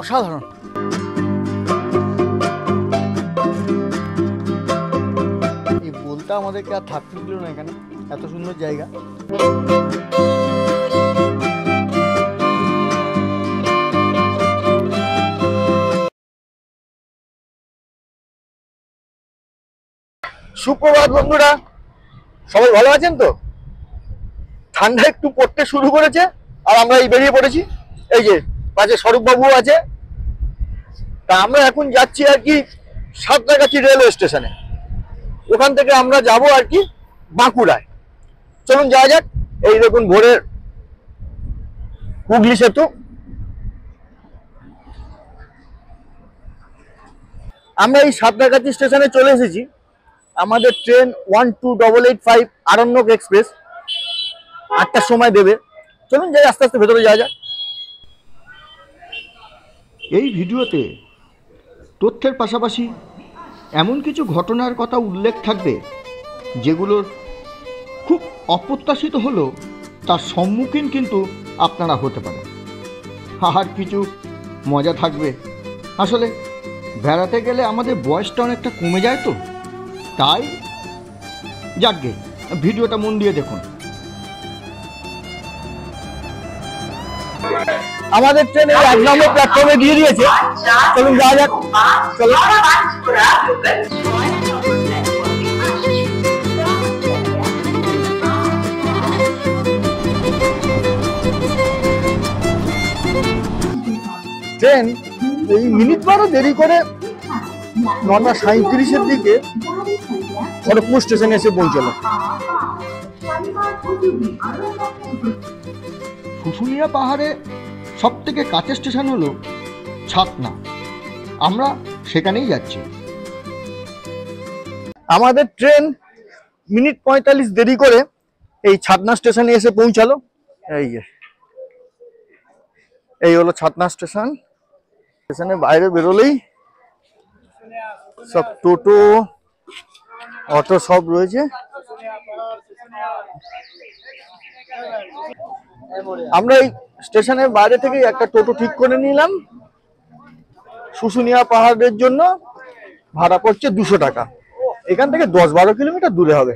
অসাধারণ। এই বলতে আমাদেরকে আর থাকতে দিল না এখানে, এত সুন্দর জায়গা। সুপ্রভাত বন্ধুরা, সবাই ভালো আছেন তো? ঠান্ডা একটু পড়তে শুরু করেছে আর আমরা এই বেরিয়ে পড়েছি। এই যে পাশে স্বরূপবাবু আছে। তা আমরা এখন যাচ্ছি আর কি সাঁতরাগাছি রেলওয়ে স্টেশনে। ওখান থেকে আমরা যাব আর কি বাঁকুড়ায়। চলুন যাওয়া যাক। এই দেখুন ভোরের হুগলি সেতু। আমরা এই সাঁতরাগাছি স্টেশনে চলে এসেছি। আমাদের ট্রেন 12885 আরণ্যক এক্সপ্রেস 8টার সময় দেবে। চলুন যাই, আস্তে আস্তে ভেতরে যাওয়া যাক। এই ভিডিওতে তথ্যের পাশাপাশি এমন কিছু ঘটনার কথা উল্লেখ থাকবে যেগুলোর খুব অপ্রত্যাশিত হলেও তার সম্মুখীন কিন্তু আপনারা হতে পারেন। আর কিছু মজা থাকবে। আসলে বেড়াতে গেলে আমাদের বয়সটা অনেকটা কমে যায় তো, তাই যাকগে ভিডিওটা মন দিয়ে দেখুন। আমাদের ট্রেন এই 1 নম্বর প্ল্যাটফর্মে দিয়ে দিয়েছে। চলুন যাওয়া যাক। চলুন। ট্রেন এই মিনিট 12 দেরি করে 9:37 দিকে খড়গপুর স্টেশনে এসে পৌঁছলো। শুশুনিয়া পাহাড়ে সব থেকে কাছের স্টেশন হলো ছাতনা। আমরা সেখানেই যাচ্ছি। আমাদের ট্রেন মিনিট 45 দেরি করে এই ছাতনা স্টেশনে এসে পৌঁছালো। এই হলো ছাতনা স্টেশন। স্টেশনের বাইরে বেরোলেই সব টোটো অটো সব রয়েছে। আমরা এই স্টেশনের বাইরে থেকে একটা টোটো ঠিক করে নিলাম। শুশুনিয়া পাহাড়ের জন্য ভাড়া পড়ছে 200 টাকা। এখান থেকে 10-12 কিলোমিটার দূরে হবে।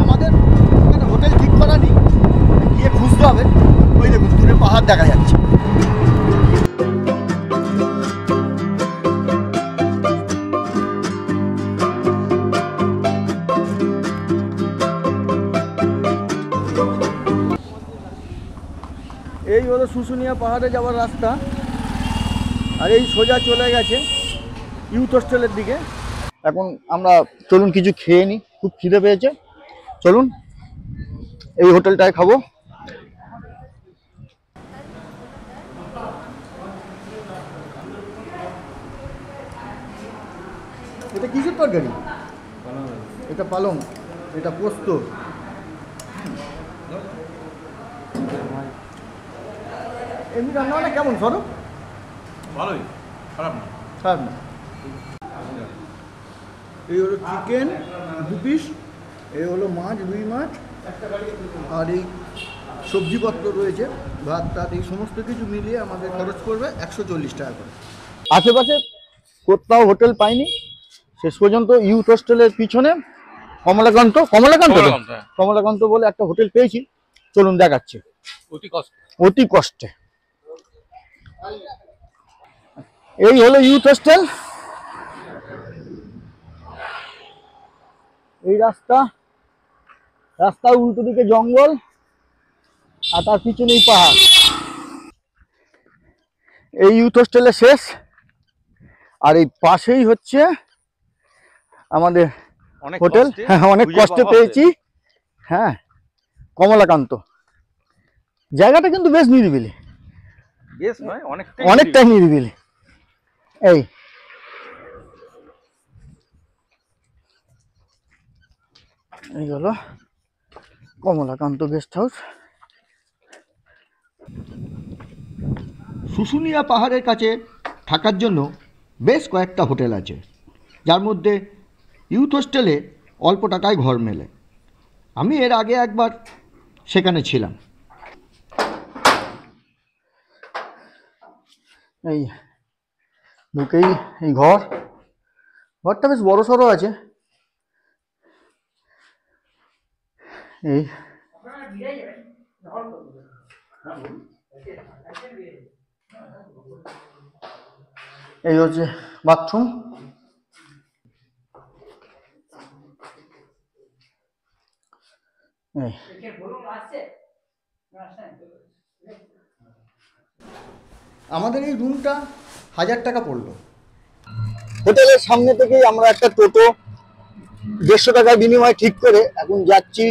আমাদের এখানে হোটেল ঠিক করা নেই, গিয়ে খুঁজতে হবে। ওই দেখুন দূরে পাহাড় দেখা যাচ্ছে। এই হলো শুশুনিয়া পাহাড়ে যাওয়ার রাস্তা। আর এই সোজা চলে গেছে ইউথ হোস্টেলের দিকে। এখন আমরা চলুন কিছু খেয়ে নিই, খুব খিদে পেয়েছে। চলুন এই হোটেলটায় খাবো। এটা কিসের তরকারি? এটা পালং, এটা পোস্ত। এমনি রান্না বান্না কেমন সরব? ভালোই, খারাপ না। খারাপ না। এই হলো চিকেন 2 পিস, এই হলো মাছ 2 মাছ, আর এই সবজিপত্র রয়েছে, ভাত টাত, এই সমস্ত কিছু মিলিয়ে আমাদের খরচ করবে 140 টাকা করে। আশেপাশে কোথাও হোটেল পাইনি। শেষ পর্যন্ত ইউথ হোস্টেলের পিছনে কমলাকান্ত বলে একটা হোটেল পেয়েছি। চলুন দেখাচ্ছি। অতি কষ্টে। এই হলো ইউথ হোস্টেল। এই রাস্তা উল্টো দিকে জঙ্গল আর তার পিছনেই পাহাড়। এই ইউথ হোস্টেলে শেষ। আর এই পাশেই হচ্ছে আমাদের হোটেল। হ্যাঁ, অনেক কষ্টে পেয়েছি। হ্যাঁ, কমলাকান্ত। জায়গাটা কিন্তু বেশ নিরিবিলি, বেশ নয়, অনেকটাই নিরিবিলি। এই হলো কমলাকান্ত গেস্ট হাউস। শুশুনিয়া পাহাড়ের কাছে থাকার জন্য বেশ কয়েকটা হোটেল আছে, যার মধ্যে ইউথ হোস্টেলে অল্প টাকায় ঘর মেলে। আমি এর আগে একবার সেখানে ছিলাম। এই ঢুকেই এই ঘরটা বেশ বড় সড়ো আছে। এই হচ্ছে বাথরুম। আমাদের এই রুমটা 1000 টাকা পড়লো। হোটেলের সামনে থেকেই আমরা একটা টোটো 150 টাকার বিনিময়ে ঠিক করে এখন যাচ্ছি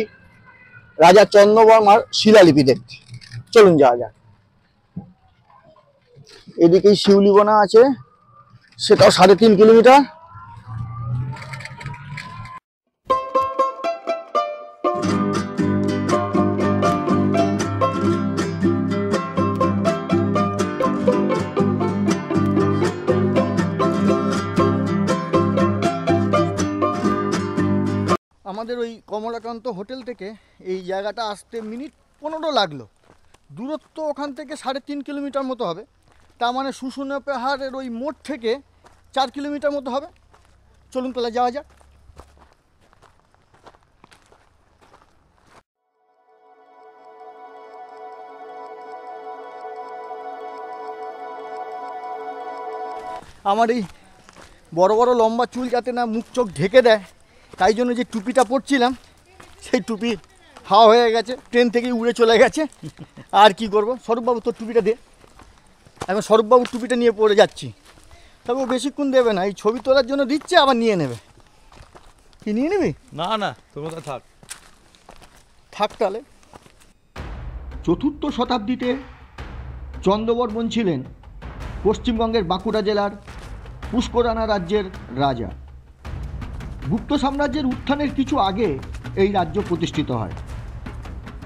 রাজা চন্দ্রবর্মার শিলালিপি দেখতে। চলুন যাওয়া যাক। এদিকেই শিউলিবোনা আছে, সেটাও 3.5 কিলোমিটার। আমাদের ওই কমলাকান্ত হোটেল থেকে এই জায়গাটা আসতে মিনিট 15 লাগলো। দূরত্ব ওখান থেকে 3.5 কিলোমিটার মতো হবে। তার মানে শুশুনিয়া পাহাড়ের ওই মোড় থেকে 4 কিলোমিটার মতো হবে। চলুন তাহলে যাওয়া যাক। আমার এই বড় বড় লম্বা চুল যাতে না মুখ চোখ ঢেকে দেয়, তাই জন্য যে টুপিটা পরছিলাম সেই টুপি হাওয়া হয়ে গেছে, ট্রেন থেকেই উড়ে চলে গেছে। আর কি করব, স্বরূপবাবু তোর টুপিটা দে। এখন স্বরূপবাবুর টুপিটা নিয়ে পড়ে যাচ্ছি। তবে ও বেশিক্ষণ দেবে না, এই ছবি তোলার জন্য দিচ্ছে, আবার নিয়ে নেবে। কি নিয়ে নিবি? না না, তোর কথা থাক। থাক তাহলে। 4th শতাব্দীতে চন্দ্রবর্মন ছিলেন পশ্চিমবঙ্গের বাঁকুড়া জেলার পুষ্করানা রাজ্যের রাজা। গুপ্ত সাম্রাজ্যের উত্থানের কিছু আগে এই রাজ্য প্রতিষ্ঠিত হয়।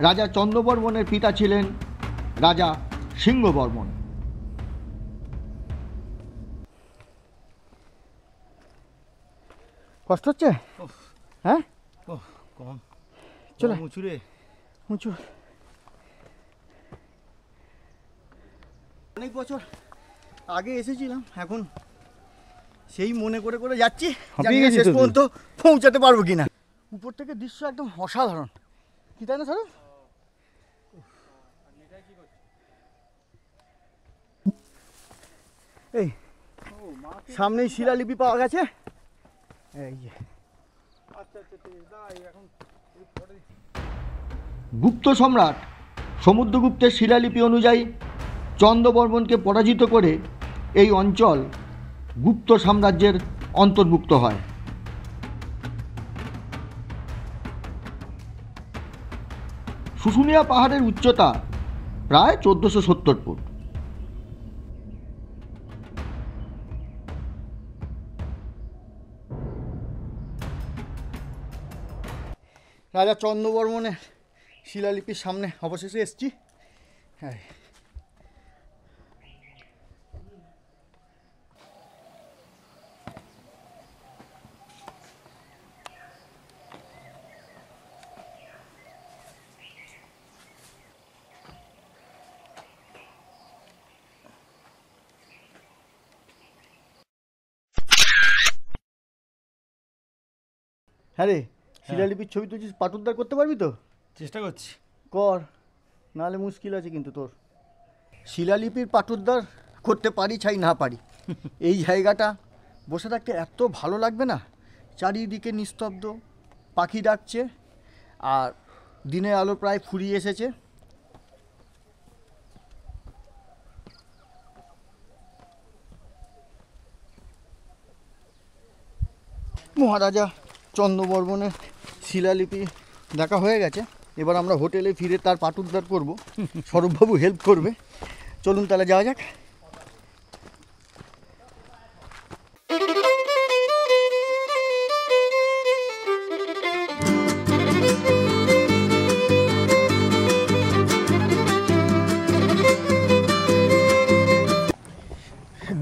রাজা চন্দ্রবর্মনের পিতা ছিলেন রাজা সিংহবর্মন। কষ্ট হচ্ছে? হ্যাঁ, কম চলে উঁচু রে, উঁচু। অনেক বছর আগে এসেছিলাম, এখন সেই মনে করে করে যাচ্ছি, জানি না শেষ পর্যন্ত পৌঁছাতে পারবো কিনা। উপর থেকে দৃশ্য একদম অসাধারণ, কি তাই না স্যার? এই সামনেই শিলালিপি পাওয়া গেছে। এই যে গুপ্ত সম্রাট সমুদ্রগুপ্তের শিলালিপি অনুযায়ী চন্দ্রবর্মনকে পরাজিত করে এই অঞ্চল গুপ্ত সাম্রাজ্যের অন্তর্ভুক্ত হয়। শুশুনিয়া পাহাড়ের উচ্চতা প্রায় 1470 ফুট। রাজা চন্দ্রবর্মনের শিলালিপির সামনে অবশেষে এসেছি। হ্যাঁ, হ্যাঁ রে, শিলালিপির ছবি তুলছিস, পাটুদ্দার করতে পারবি তো? চেষ্টা করছি। কর, নাহলে মুশকিল আছে কিন্তু তোর। শিলালিপির পাটুদ্দার করতে পারি চাই না পারি, এই জায়গাটা বসে থাকতে এত ভালো লাগবে না। চারিদিকে নিস্তব্ধ, পাখি ডাকছে, আর দিনের আলো প্রায় ফুরিয়ে এসেছে। মহারাজা চন্দ্রবর্মনের শিলালিপি দেখা হয়ে গেছে। এবার আমরা হোটেলে ফিরে তার পাটুদ্দার করব, স্বরূপবাবু হেল্প করবে। চলুন তাহলে যাওয়া যাক।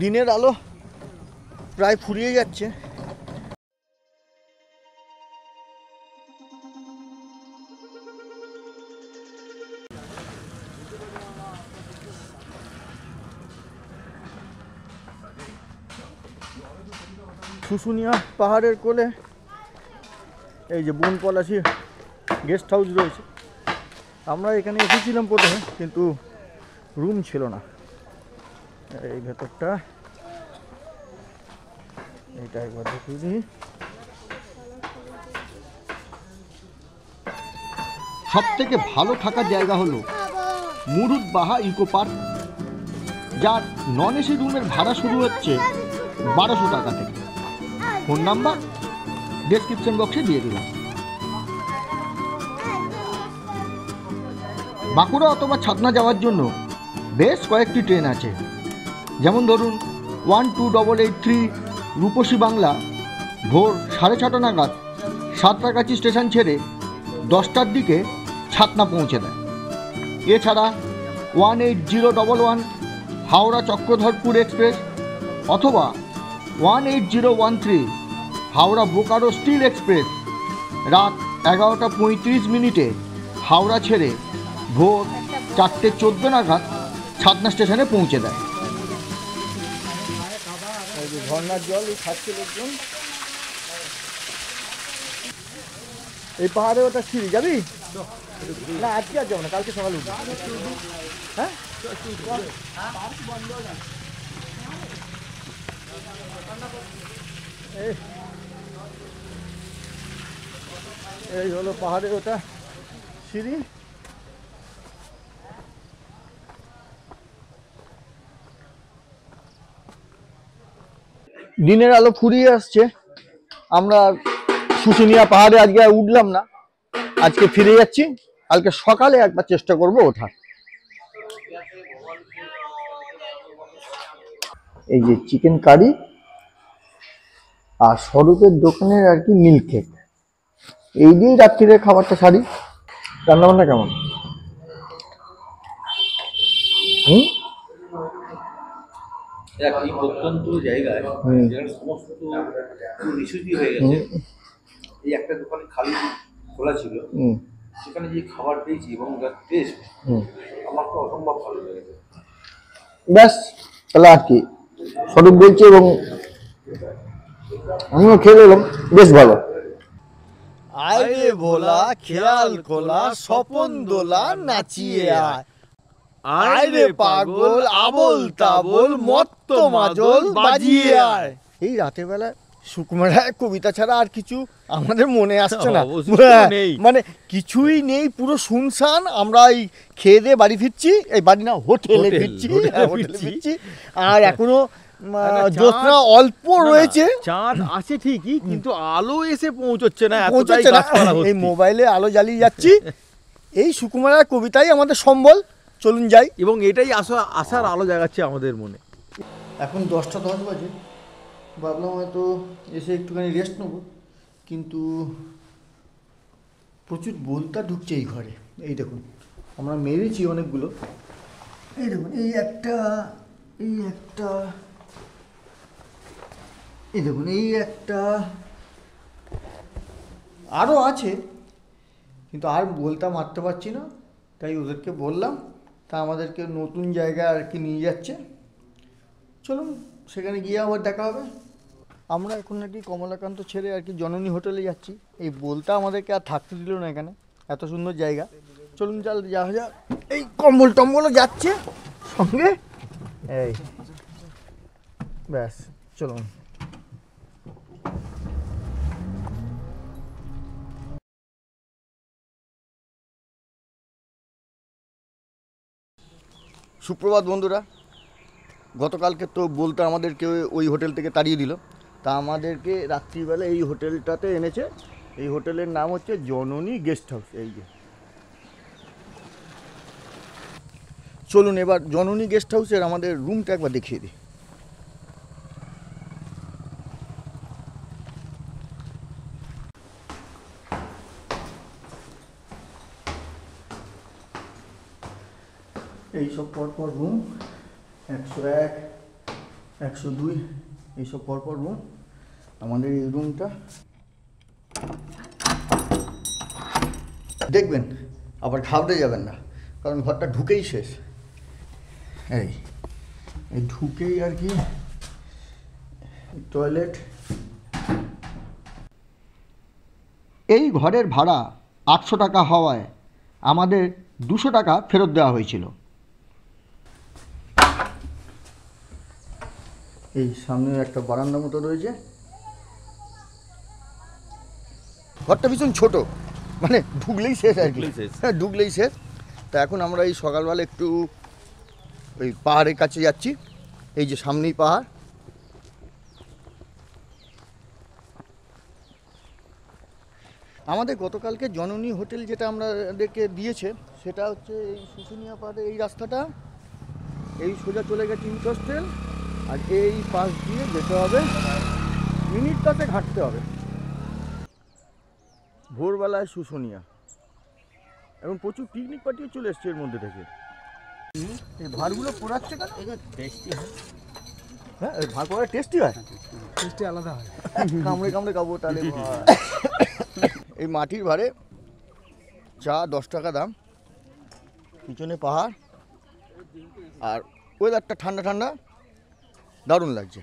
দিনের আলো প্রায় ফুরিয়ে যাচ্ছে। শুশুনিয়া পাহাড়ের কোলে এই যে বনপলাশি গেস্ট হাউস রয়েছে। আমরা এখানে এসেছিলাম প্রথমে, কিন্তু রুম ছিল না। এই ভেতরটা এটা একবার দেখিয়ে দিই। সব থেকে ভালো থাকার জায়গা হলো মুরুদ বাহা ইকো পার্ক, যার নন এসি রুমের ভাড়া শুরু হচ্ছে 1200 টাকা থেকে। ফোন নাম্বার ডেসক্রিপশন বক্সে দিয়ে দিলাম। বাঁকুড়া অথবা ছাতনা যাওয়ার জন্য বেশ কয়েকটি ট্রেন আছে, যেমন ধরুন 12883 রূপসী বাংলা ভোর 6:30 নাগাদ সাঁতরাগাছি স্টেশন ছেড়ে 10টার দিকে ছাতনা পৌঁছে দেয়। এছাড়া 18011 হাওড়া চক্রধরপুর এক্সপ্রেস অথবা 18013 হাওড়া বোকারো স্টিল এক্সপ্রেস রাত 11:35 হাওড়া ছেড়ে ভোর 4:14 নাগাদ ছাতনা স্টেশনে পৌঁছে দেয়। ঝর্ণার জল খাচ্ছে লোকজন। এই পাহাড়ে ওটা সিঁড়ি যাবি না? আজকে আর যাবো না, কালকে সকালে উঠবো। হ্যাঁ, এই হলো পাহাড়ে ওটা সিঁড়ি। দিনের আলো ফুরিয়ে আসছে। আমরা শুশুনিয়া পাহাড়ে আজকে আর উঠলাম না, আজকে ফিরে যাচ্ছি। কালকে সকালে একবার চেষ্টা করব ওঠার। এই যে চিকেন কারি আর স্বরূপের দোকানের আর কি মিল্ক কেক, এই দিয়েই রাত্রিরে খাবারটা সারি। রান্নাবান্না কেমন? এই প্রত্যন্ত জায়গায় সমস্ত রিসুজি হয়ে গেছে। এই একটা দোকানে খালি খোলা ছিল, সেখানে যে খাবার পেয়েছি এবং যার টেস্ট আমার তো অসম্ভব ভালো লেগেছে। ব্যাস, তাহলে আর কি স্বরূপ বলছে এবং আমিও খেয়ে এলাম, বেশ ভালো। আরে ভোলা খেয়াল খোলা স্বপন দোলা নাচিয়ে আয়, আয় রে পাগল আবল তাবল মত্ত মাজল বাজিয়ে আয়। এই রাতের বেলা সুকুমার কবিতা ছাড়া আর কিছু আমাদের মনে আসছে না, মানে কিছুই নেই, পুরো শুনশান। আমরা এই খেয়ে দিয়ে বাড়ি ফিরছি, এই বাড়ি না হোটেলে ফিরছি। আর এখনো জ্যোৎস্না অল্প রয়েছে, চাঁদ আছে ঠিকই, কিন্তু আলো এসে পৌঁছচ্ছে না। এই মোবাইলে আলো জ্বালিয়ে যাচ্ছি। এই সুকুমার কবিতাই আমাদের সম্বল। চলুন যাই। এবং এটাই আসার আলো জাগাচ্ছে আমাদের মনে। এখন 10টা 10 বাজে, ভাবলাম হয়তো এসে একটুখানি রেস্ট নেবো, কিন্তু প্রচুর বোলতা ঢুকছে এই ঘরে। এই দেখুন, আমরা মেরেছি অনেকগুলো। এই দেখুন, এই একটা, এই দেখুন, এই একটা, আরও আছে, কিন্তু আর বলতা মারতে পারছি না, তাই ওদেরকে বললাম। তা আমাদেরকে নতুন জায়গায় আর কি নিয়ে যাচ্ছে। চলুন সেখানে গিয়ে আবার দেখা হবে। আমরা এখন আর কি কমলাকান্ত ছেড়ে আর কি জননী হোটেলে যাচ্ছি। এই বলতা আমাদেরকে আর থাকতে দিল না এখানে, এত সুন্দর জায়গা। চলুন যাওয়া যাক। এই কম্বল টম্বলও যাচ্ছে সঙ্গে। এই ব্যাস, চলুন। সুপ্রভাত বন্ধুরা। গতকালকে তো বলতে আমাদেরকে ওই হোটেল থেকে তাড়িয়ে দিল, তা আমাদেরকে রাত্রিবেলা এই হোটেলটাতে এনেছে। এই হোটেলের নাম হচ্ছে জননী গেস্ট হাউস। এই যে চলুন এবার জননী গেস্ট হাউসের আমাদের রুমটা একবার দেখিয়ে দিই। এইসব পরপর রুম, 101, 102, এইসব পরপর রুম। আমাদের এই রুমটা দেখবেন, আবার ঘাবড়ে যাবেন না, কারণ ঘরটা ঢুকেই শেষ। এই ঢুকেই আর কি টয়লেট, এই ঘরের ভাড়া 800 টাকা হওয়ায় আমাদের 200 টাকা ফেরত দেওয়া হয়েছিল। এই সামনে একটা বারান্দা মতো রয়েছে। ঘরটা ভীষণ ছোট, মানে ঢুকলেই শেষ আর কি। হ্যাঁ, ঢুকলেই শেষ। তা এখন আমরা এই সকালবেলা একটু ওই পাহাড়ের কাছে যাচ্ছি। এই যে সামনেই পাহাড়। আমাদের গতকালকে জননী হোটেল যেটা আমাদেরকে দিয়েছে সেটা হচ্ছে এই শুশুনিয়া পাহাড়ের এই রাস্তাটা, এই সোজা চলে গেছে ইন্টারস্টেল, আর এই পাশ দিয়ে যেতে হবে, মিনিট 10 হাঁটতে হবে। ভোরবেলায় শুশুনিয়া, এবং প্রচুর পিকনিক পার্টিও চলে এসছে এর মধ্যে থেকে। এই ভাড়গুলো পোড়াচ্ছে কেন? টেস্টি হয়। হ্যাঁ, ভাড় পোড়া টেস্টি হয়, টেস্টি আলাদা হয়। কামড়ে কামড়ে খাবো তাহলে। এই মাটির ভাড়ে চা 10 টাকা দাম, পিছনে পাহাড়, আর ওয়েদারটা ঠান্ডা ঠান্ডা, দারুণ লাগছে।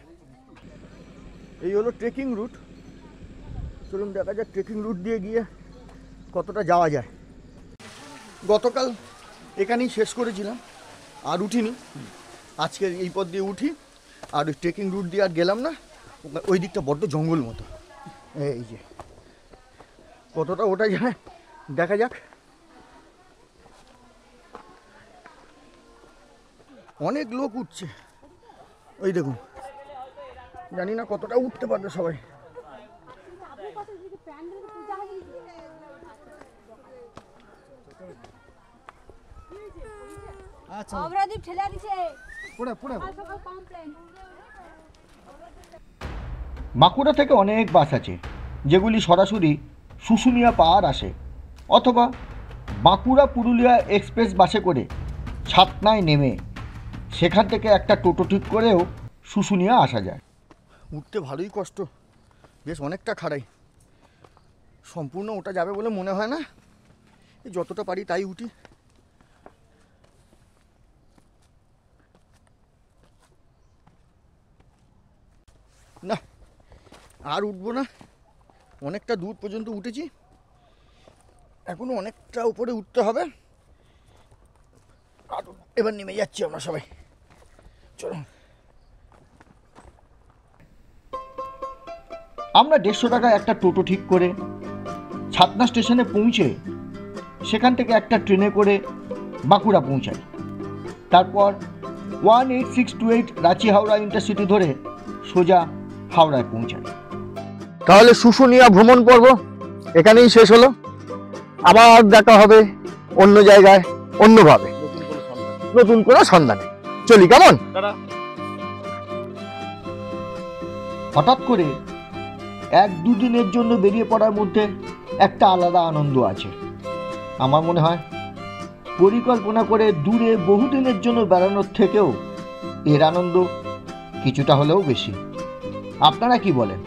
এই হলো ট্রেকিং রুট। চলুন দেখা যাক ট্রেকিং রুট দিয়ে গিয়ে কতটা যাওয়া যায়। গতকাল এখানেই শেষ করেছিলাম, আর উঠিনি। আজকে এই পথ দিয়ে উঠি, আর ওই ট্রেকিং রুট দিয়ে আর গেলাম না। ওই দিকটা বড্ড জঙ্গল মতো। এই যে কতটা ওটা যায় দেখা যাক। অনেক লোক উঠছে, ওই দেখুন। জানি না কতটা উঠতে পারবে সবাই। বাঁকুড়া থেকে অনেক বাস আছে যেগুলি সরাসরি শুশুনিয়া পাহাড় আসে, অথবা বাঁকুড়া পুরুলিয়া এক্সপ্রেস বাসে করে ছাতনায় নেমে সেখান থেকে একটা টোটো ঠিক করেও শুশুনিয়া আসা যায়। উঠতে ভালোই কষ্ট, বেশ অনেকটা খাড়াই। সম্পূর্ণ ওটা যাবে বলে মনে হয় না, যতটা পারি তাই উঠি। না, আর উঠবো না, অনেকটা দূর পর্যন্ত উঠেছি, এখনো অনেকটা উপরে উঠতে হবে। আর এবার নেমে যাচ্ছি আমরা সবাই, চলো। আমরা 150 টাকায় একটা টোটো ঠিক করে ছাতনা স্টেশনে পৌঁছে সেখান থেকে একটা ট্রেনে করে বাঁকুড়া পৌঁছাই। তারপর 18628 রাঁচি হাওড়া ইন্টারসিটি ধরে সোজা হাওড়ায় পৌঁছাই। তাহলে শুশুনিয়া ভ্রমণ পর্ব এখানেই শেষ হলো। আবার দেখা হবে অন্য জায়গায়, অন্যভাবে, নতুন কোনো সন্ধানে। চলি, কেমন? হঠাৎ করে 1-2 দিনের জন্য বেরিয়ে পড়ার মধ্যে একটা আলাদা আনন্দ আছে। আমার মনে হয় পরিকল্পনা করে দূরে বহুদিনের জন্য বেড়ানোর থেকেও এর আনন্দ কিছুটা হলেও বেশি। আপনারা কি বলেন?